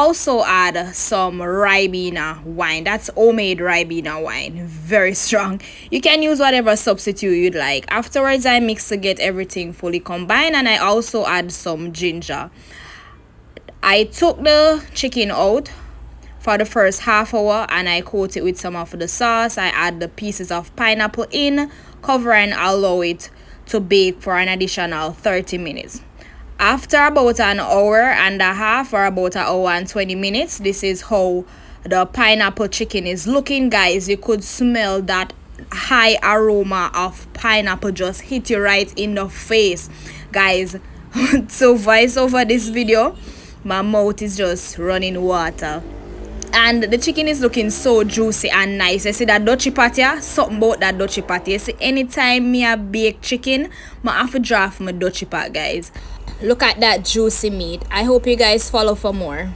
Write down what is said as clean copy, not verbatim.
Also add some Ribena wine. That's homemade Ribena wine, very strong. You can use whatever substitute you'd like. Afterwards, I mix to get everything fully combined, and I also add some ginger. I took the chicken out for the first half hour and I coat it with some of the sauce. I add the pieces of pineapple in, cover and allow it to bake for an additional 30 minutes. After about an hour and a half, or about an hour and 20 minutes, this is how the pineapple chicken is looking, guys. You could smell that high aroma of pineapple just hit you right in the face, guys. So voice over this video, my mouth is just running water. And the chicken is looking so juicy and nice. You see that dutchy patty, something about that dutchy patty. You see, anytime me a bake chicken, I have to draft my dutchy pat, guys. Look at that juicy meat. I hope you guys follow for more.